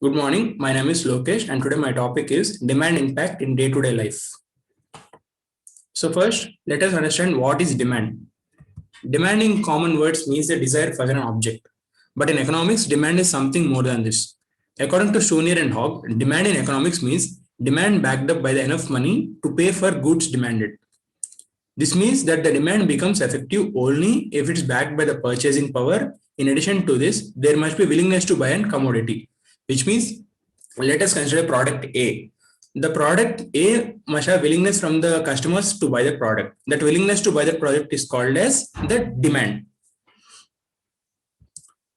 Good morning. My name is Lokesh, and today my topic is demand impact in day-to-day life. So first, let us understand what is demand. Demand in common words means the desire for an object. But in economics, demand is something more than this. According to Stonier and Hogg, demand in economics means demand backed up by the enough money to pay for goods demanded. This means that the demand becomes effective only if it's backed by the purchasing power. In addition to this, there must be willingness to buy a commodity, which means let us consider product A. The product A must have willingness from the customers to buy the product. That willingness to buy the product is called as the demand.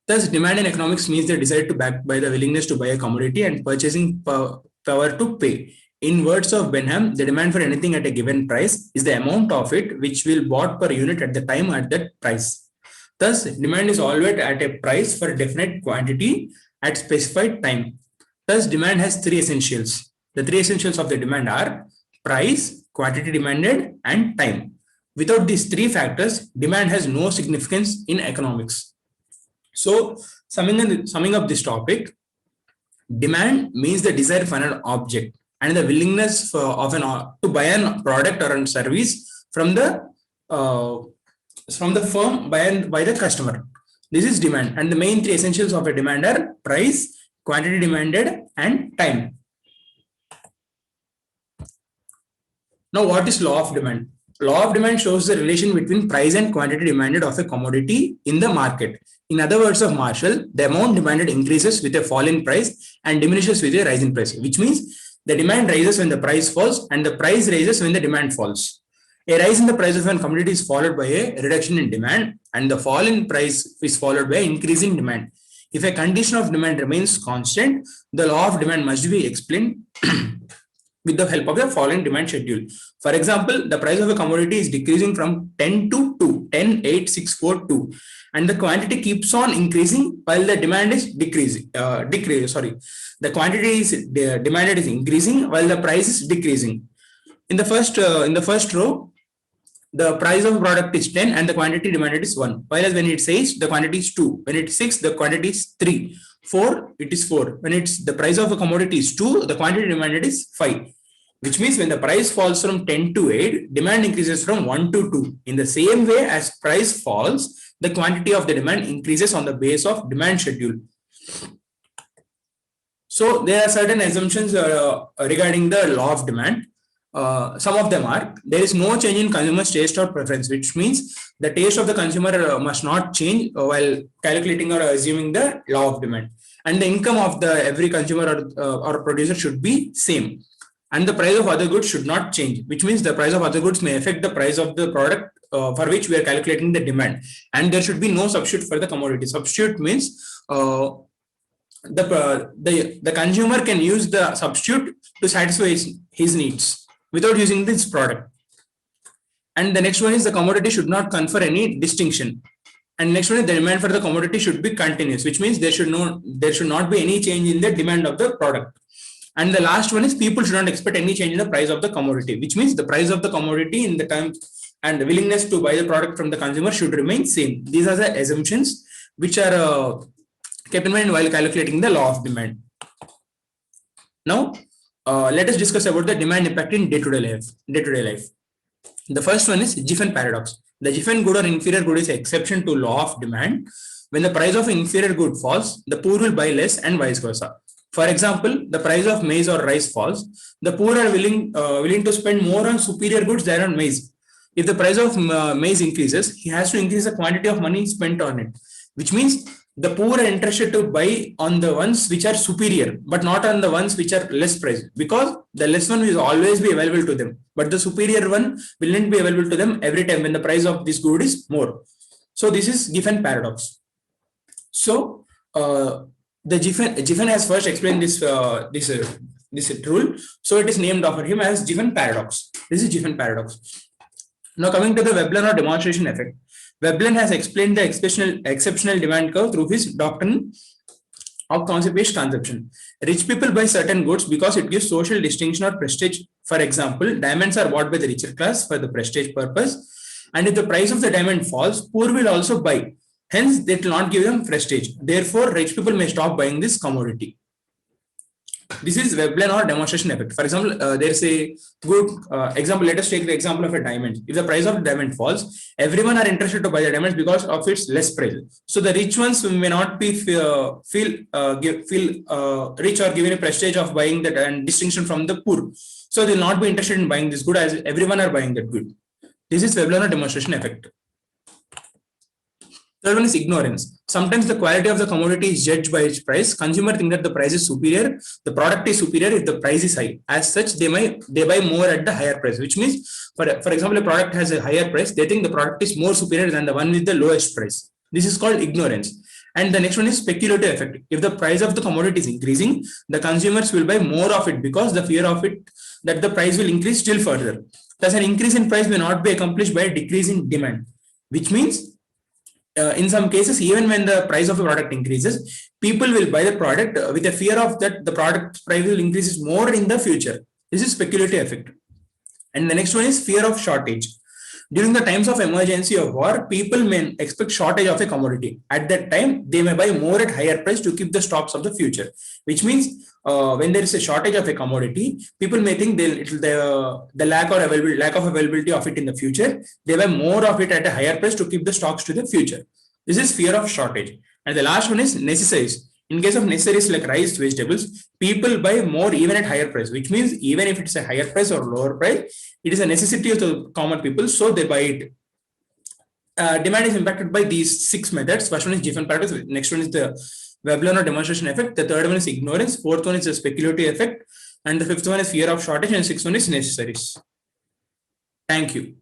Thus, demand in economics means the desire to back by the willingness to buy a commodity and purchasing power to pay. In words of Benham, the demand for anything at a given price is the amount of it which will bought per unit at the time at that price. Thus, demand is always at a price for a definite quantity at specified time. Thus, demand has three essentials. The three essentials of the demand are price, quantity demanded, and time. Without these three factors, demand has no significance in economics. So, summing up this topic, demand means the desire for an object and the willingness to buy a product or a service from the firm by the customer. This is demand, and the main three essentials of a demand are price, quantity demanded, and time. Now, what is law of demand? Law of demand shows the relation between price and quantity demanded of a commodity in the market. In other words of Marshall, the amount demanded increases with a fall in price and diminishes with a rise in price, which means the demand rises when the price falls and the price rises when the demand falls. A rise in the price of a commodity is followed by a reduction in demand, and the fall in price is followed by increase in demand. If a condition of demand remains constant, the law of demand must be explained with the help of the following demand schedule. For example, the price of a commodity is decreasing from 10 to 2, 10, 8, 6, 4, 2, and the quantity keeps on increasing while the demand is decreasing. The quantity is demanded is increasing while the price is decreasing. In the first row, the price of a product is 10 and the quantity demanded is 1. Whereas when it says the quantity is 2, when it's 6, the quantity is 3, 4, it is 4. When it's the price of a commodity is 2, the quantity demanded is 5. Which means when the price falls from 10 to 8, demand increases from 1 to 2. In the same way as price falls, the quantity of the demand increases on the base of demand schedule. So there are certain assumptions regarding the law of demand. Some of them are, there is no change in consumer's taste or preference, which means the taste of the consumer must not change while calculating or assuming the law of demand. And the income of the every consumer or producer should be same. And the price of other goods should not change, which means the price of other goods may affect the price of the product for which we are calculating the demand. And there should be no substitute for the commodity. Substitute means the consumer can use the substitute to satisfy his needs without using this product. And the next one is the commodity should not confer any distinction. And next one is the demand for the commodity should be continuous, which means there should not be any change in the demand of the product. And the last one is people should not expect any change in the price of the commodity, which means the price of the commodity in the time and the willingness to buy the product from the consumer should remain same. These are the assumptions which are kept in mind while calculating the law of demand. Now, let us discuss about the demand impact in day-to-day life. The first one is Giffen paradox. The Giffen good or inferior good is an exception to law of demand. When the price of inferior good falls, the poor will buy less and vice versa. For example, the price of maize or rice falls, the poor are willing to spend more on superior goods than on maize. If the price of maize increases, he has to increase the quantity of money spent on it, which means the poor are interested to buy on the ones which are superior, but not on the ones which are less priced, because the less one will always be available to them, but the superior one will not be available to them every time when the price of this good is more. So this is Giffen paradox. So the Giffen has first explained this rule, so it is named after him as Giffen paradox. This is Giffen paradox. Now coming to the Veblen or demonstration effect. Veblen has explained the exceptional demand curve through his doctrine of concept-based consumption. Rich people buy certain goods because it gives social distinction or prestige. For example, diamonds are bought by the richer class for the prestige purpose, and if the price of the diamond falls, poor will also buy. Hence, they will not give them prestige. Therefore, rich people may stop buying this commodity. This is Veblen or demonstration effect. For example, there's a good example. Let us take the example of a diamond. If the price of the diamond falls, everyone are interested to buy the diamonds because of its less price. So the rich ones may not be feel rich or given a prestige of buying that and distinction from the poor. So they'll not be interested in buying this good as everyone are buying that good. This is Veblen or demonstration effect. Third one is ignorance. Sometimes the quality of the commodity is judged by its price. Consumer think that the price is superior, the product is superior if the price is high. As such, they buy more at the higher price, which means, for example, a product has a higher price, they think the product is more superior than the one with the lowest price. This is called ignorance. And the next one is speculative effect. If the price of the commodity is increasing, the consumers will buy more of it because the fear of it that the price will increase still further. Thus, an increase in price may not be accomplished by a decrease in demand, which means in some cases, even when the price of a product increases, people will buy the product with a fear of that the product price will increase more in the future. This is speculative effect. And the next one is fear of shortage. During the times of emergency or war, people may expect shortage of a commodity. At that time, they may buy more at higher price to keep the stocks of the future. Which means when there is a shortage of a commodity, people may think the lack of availability of it in the future, they buy more of it at a higher price to keep the stocks to the future. This is fear of shortage. And the last one is necessaries. In case of necessaries like rice, vegetables, people buy more even at higher price, which means even if it's a higher price or lower price, it is a necessity of the common people, so they buy it. Demand is impacted by these 6 methods. First one is different paradox. Next one is the Veblen or demonstration effect. The third one is ignorance. Fourth one is the speculative effect. And the fifth one is fear of shortage. And sixth one is necessaries. Thank you.